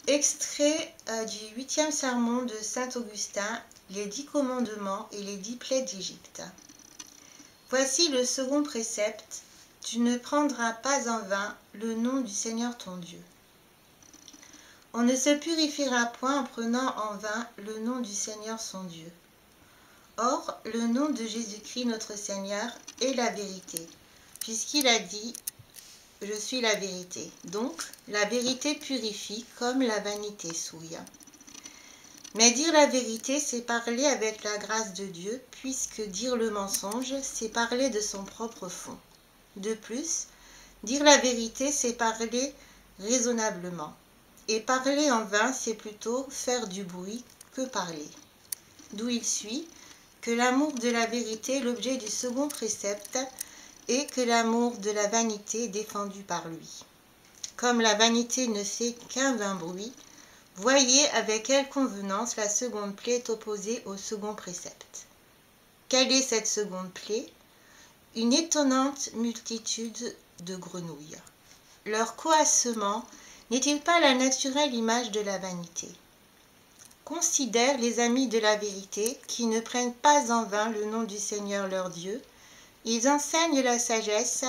Extrait du 8e sermon de saint Augustin, les 10 commandements et les 10 plaies d'Égypte. Voici le second précepte, tu ne prendras pas en vain le nom du Seigneur ton Dieu. On ne se purifiera point en prenant en vain le nom du Seigneur son Dieu. Or, le nom de Jésus-Christ notre Seigneur est la vérité, puisqu'il a dit « Je suis la vérité ». Donc, la vérité purifie comme la vanité souille. Mais dire la vérité, c'est parler avec la grâce de Dieu, puisque dire le mensonge, c'est parler de son propre fond. De plus, dire la vérité, c'est parler raisonnablement. Et parler en vain, c'est plutôt faire du bruit que parler. D'où il suit que l'amour de la vérité est l'objet du second précepte et que l'amour de la vanité est défendu par lui. Comme la vanité ne fait qu'un vain bruit, voyez avec quelle convenance la seconde plaie est opposée au second précepte. Quelle est cette seconde plaie? Une étonnante multitude de grenouilles. Leur coassement n'est-il pas la naturelle image de la vanité? Considère les amis de la vérité qui ne prennent pas en vain le nom du Seigneur leur Dieu. Ils enseignent la sagesse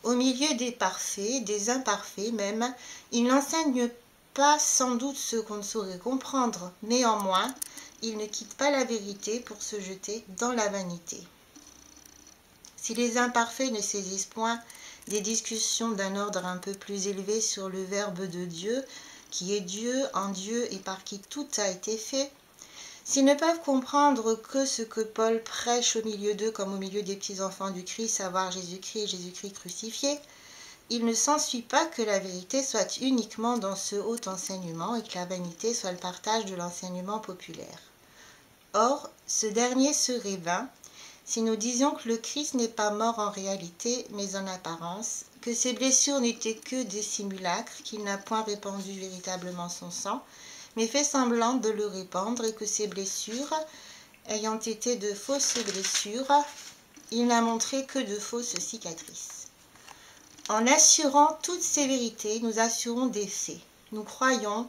au milieu des parfaits, des imparfaits même. Ils n'enseignent pas sans doute ce qu'on ne saurait comprendre. Néanmoins, ils ne quittent pas la vérité pour se jeter dans la vanité. Si les imparfaits ne saisissent point des discussions d'un ordre un peu plus élevé sur le Verbe de Dieu, qui est Dieu, en Dieu et par qui tout a été fait, s'ils ne peuvent comprendre que ce que Paul prêche au milieu d'eux comme au milieu des petits-enfants du Christ, savoir Jésus-Christ et Jésus-Christ crucifié, il ne s'ensuit pas que la vérité soit uniquement dans ce haut enseignement et que la vanité soit le partage de l'enseignement populaire. Or, ce dernier serait vain si nous disions que le Christ n'est pas mort en réalité, mais en apparence, que ses blessures n'étaient que des simulacres, qu'il n'a point répandu véritablement son sang, mais fait semblant de le répandre, et que ses blessures, ayant été de fausses blessures, il n'a montré que de fausses cicatrices. En assurant toutes ces vérités, nous assurons des faits. Nous croyons,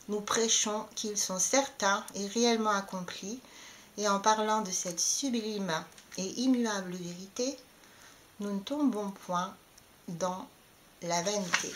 nous prêchons qu'ils sont certains et réellement accomplis, et en parlant de cette sublime et immuable vérité, nous ne tombons point dans la vanité.